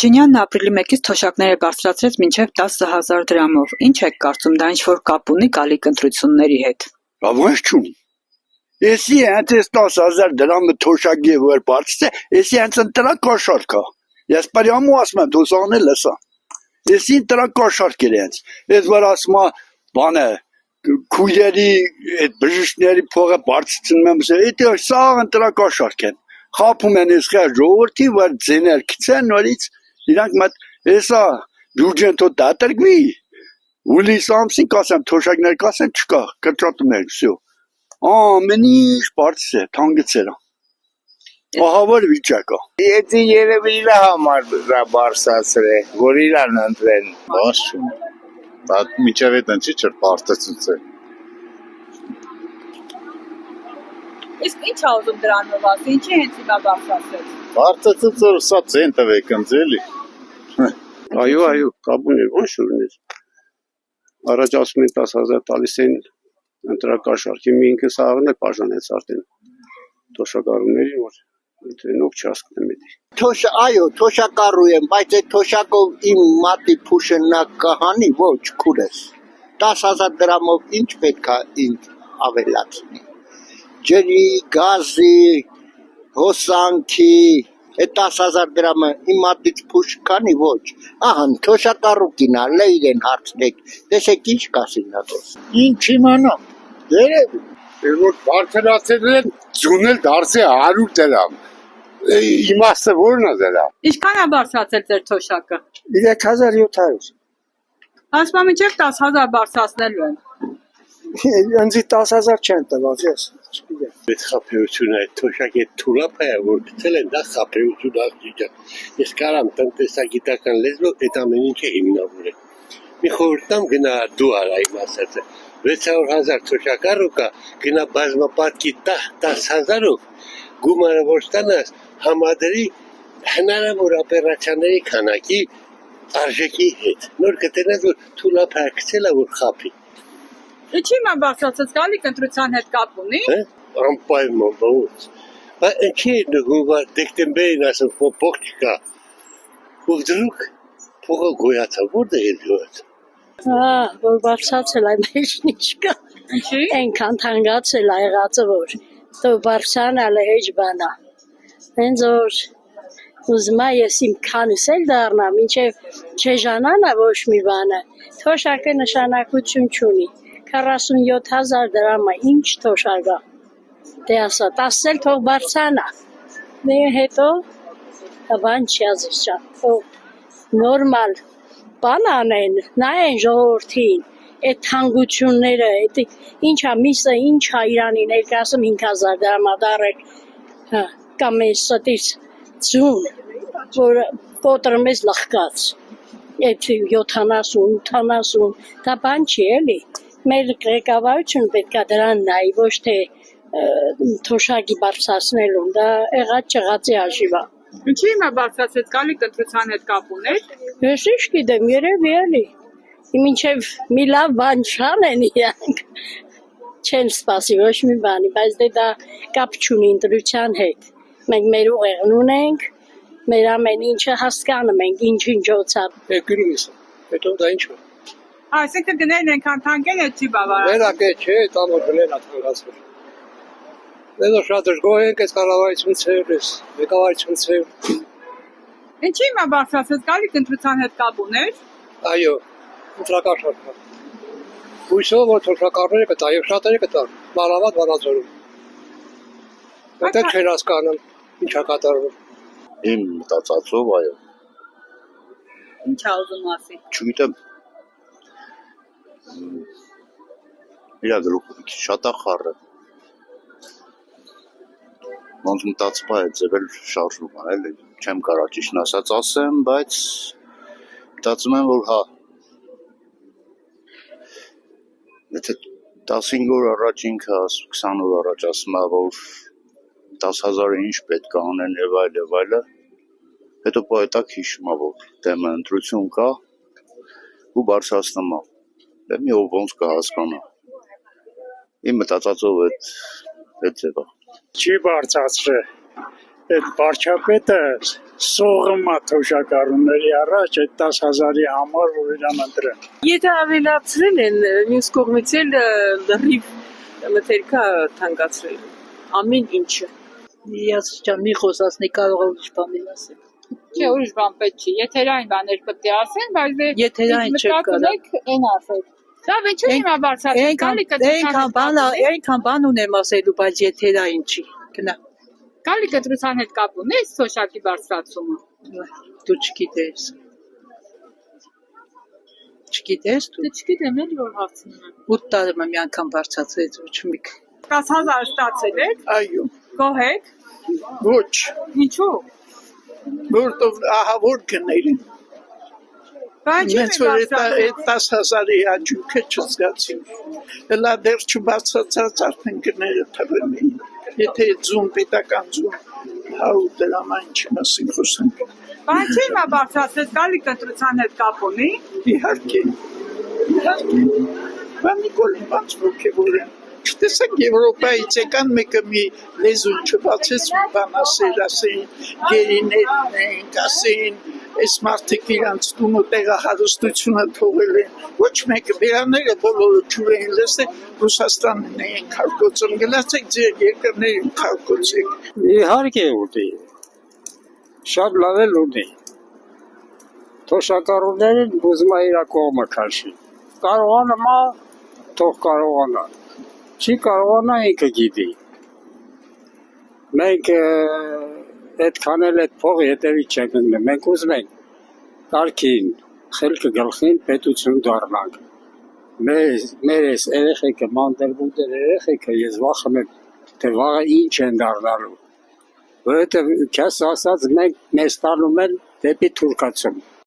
Չինյանն ապրիլի 1-ից թոշակները բարձրացրեց մինչև 10,000 դրամով։ Ինչ եք կարծում, դա ինչ-որ կապ ունի գալիք ընտրությունների հետ։ Ո՞նց չունի։ Եսի հենց 10,000 դրամը թոշակի որ բարձր է, եսի հենց ընտրա կաշառք է։ Ես պարյամու ասում եմ, դու զանել ես։ Եսի ընտրա կաշառք էր հենց։ Ես որ ասում եմ, բանը քույրերի այդ բժիշկների փողը բարձրացնում եմ, դա սա ընտրա կաշառք են։ Խափում են ես ժողովրդի որ ձեներ գցեն նորից իրանք մտ հեսա բյուջեն թո դատրգվի ուլիս ամսին կասեմ թոշակներ կասեն չկա կրճատում են всё ամեն ինչ բարձր է թանկցել ահա որ վիճակը Եթե երևի իր համար դա բարձրացրել որ իրան ընտրեն Բաշխում դա միջև այդ ընչի չէր բարձրացուցել Իսկ ինչ ա ուզում դրանով ասի, ինչի հենց հիմա բարձրացրեց։ Բարձրացուցել սա ցեն տվեք ընձելի Այո, կապուն է, ոնց շուրներ։ Առաջ ասում են 10,000 տալիս են ընտրակաշառքի, մի ինքս աղն է բաժանեց արդեն թոշակառուների, որ ընտրենով չհասկնեմ էդի։ Այո, թոշակառու եմ, բայց այդ թոշակով իմ մատի փուշը նա կհանի, ոչ քուրես։ 10,000 դրամով ինչ պետք է ինձ ավելացնի։ Ջրի, գազի, հոսանքի, այդ 10,000 դրամը իմ մատից փուշ կանի, ոչ։ Ահա, թոշակառու կինա, լեյրեն հարցնեք, տեսեք ինչ կասին նա դες։ Ինչ իմանամ երևի որ բարձրացել են ձունել դարձի 100 դրամ իմաստը որն է դրա Ինչքան ա բարձրացել ձեր թոշակը։ 3700 Ասում եմ մինչև 10,000 բարձրացնելու են։ Ինձի 10,000 չեն տված, ես չգիտեմ։ Այդ խաբեությունը, այդ թոշակի թուլապը է, որ գտել են, դա խաբեություն աղջիկը։ Ես կարամ տնտեսագիտական լեզվով այդ ամեն ինչը հիմնավորել։ Մի խորհուրդամ գնա դու արա իմ ասածը։ 600,000 թոշակառու կա, գնա բազմապատկի 10,000-ով, գումարը որ ստանաս, համադրի հնարավոր օպերացիաների քանակի արժեքի հետ։ Նոր կտենաս, որ թուլապը գցել է, որ խաբի։ Ինչի՞ հիմա բարձրացած գալիք ընտրության հետ կապ ունի։ Անպայման բաուց։ Բայց ինչի նգուվա դեկտեմբերին ասում փող չկա։ Ուդրուկ փողը գոյացա, որտեղ է գոյացա։ Որ բարձրացել այ մեջ չկա։ Ինչի։ Այնքան թանկացել ա եղածը որ դու բարձրանալ հեչ բանա։ Հենց որ ուզում ես իմ քանս էլ դառնամ, մինչև չեժանանա ոչ մի բանը։ Թոշակը նշանակություն չունի։ 47,000 դրամը ինչ թոշակա։ Դե ասա, 10 էլ թող բարձրանա։ Դե հետո բան չի ազիջա։ Նորմալ բան անեն, նայեն ժողովրդին, այդ թանկությունները, այդ ինչա միսը, ինչա Իրանի ներկայացում 5,000 դրամա դարեք, կամ այս ստից ձուն, որ կոտրում ես լխկած, այդ 70-80, դա բան չի էլի, մեր ղեկավարություն պետք է դրան նայի, ոչ թե թոշակի բարձրացնելուն, դա եղած չեղածի հաշիվա։ Ինչի հիմա բարձրացրեց գալիք ընտրության հետ կապ ուներ։ Ես ինչ գիտեմ, երևի էլի, մինչև մի լավ բան չանեն իրանք, չեն սպասի ոչ մի բանի, բայց դե դա կապ չունի ընտրության հետ, մենք մեր ուղեղն ունենք, մեր ամեն ինչը հասկանում ենք, ինչ-ինչոցա։ Գնում ես, հետո դա ինչ է։ Այսինքն գներն ենքան թանկել է չի բավարար։ Վերակե չէ, տանոր գներն է թանկացել։ Դե շատ դժգոհ ենք այս կառավարություն ծեր, այս ղեկավարություն ծեր։ Ինչի հիմա բարձրացրեց գալիք ընտրության հետ կապ ուներ։ Այո, ընտրակաշառքը։ Հույսով որ թոշակառուները կտա եւ շատերը կտան, մանավանդ Վանաձորում։ Դա չեն հասկանում, ինչա կատարվում։ իմ մտածածով այո Ինչ ա ուզում ասի։ չգիտեմ իրա գլուխը շատ է խառը ոնց մտածում է ձևել շարժում է էլի չեմ կարա ճիշտն ասած ասեմ բայց մտածում եմ որ հա եթե 15 օր առաջ ինքը 20 օր առաջ ասում է որ 10,000-ը ինչ պետք է անեն եւ այլը հետո պոետակ հիշում է որ դեմը ընտրություն կա ու բարձրացնում է դե մի ով ոնց կհասկանա իմ մտածածով այդ ձևը Չի բարձրացրել։ Այդ վարչապետը սողմա թոշակառուների առաջ այդ 10,000-ի համար, որ իրան ընտրեն։ Եթե ավելացրել են, մյուս կողմից էլ լրիվ մթերքա թանկացրել ամեն ինչը։ Ես ջան մի խոսացնի կարող ուրիշ բան ասել։ Չէ, ուրիշ բան պետք չի։ Եթերային բաներ պետք է ասեն, բայց եթերային չկա։ Այն ասել։ Լավ, ինչ հիմա բարձրացնել։ Այնքան բան ունեմ ասելու, բայց եթերային չի։ Գնա։ Գալի կտրության հետ կապ ունես թոշակի բարձրացումը։ Դու չգիտես։ Չգիտես դու։ Դե չգիտեմ, էլի որ հարցնում եմ։ 8 տարի մի անգամ բարձրացրեց ոչ մի։ 10,000 ստացել եք։ Այո։ Գոհեք։ Ոչ։ Ինչու։ Որտով ահավոր գնել են։ Բայց Մենք որ այդ 10,000-ի աճուկը չզգացին։ Հլա դեռ չբացացած արդեն գները թվում էին։ Եթե ձուն պետական ձուն 100 դրամ ինչ մասին խոսենք։ Բայց հիմա բարձրացել գալի կտրության հետ կապ ունի։ Իհարկե։ Բանիկոլին բանց ոգևոր են։ Չտեսեք Եվրոպայից եկան մեկը մի լեզուն չբացեց մի բան ասեն գերիներն են, ասեն այս մարդիկ իրանց տունը տեղահարստությունը թողել են։ Ոչ մեկը բերաները բոլորը ջուր էին լսել Ռուսաստանն էին քարկոծում, գնացեք ձեր երկրներին քարկոծեք։ Իհարկե ուտի։ Շատ լավ էլ ուտի։ Թոշակառուներին ուզում է իր կողմը քաշի։ Կարողանա մա թող կարողանա։ Չի կարողանա ինքը գիտի։ Մենք այդքան էլ այդ փողը հետևի չենք ընկնում։ Մենք ուզում ենք կարգին, խելքը գլխին պետություն դառնանք։ Մեր այս երեխեքը, մանտերբուտեր երեխեքը ես վախում եմ, թե վաղը ինչ են դառնալու։ Որովհետև քեզ ասած մենք մեզ տանում են դեպի թուրքացում։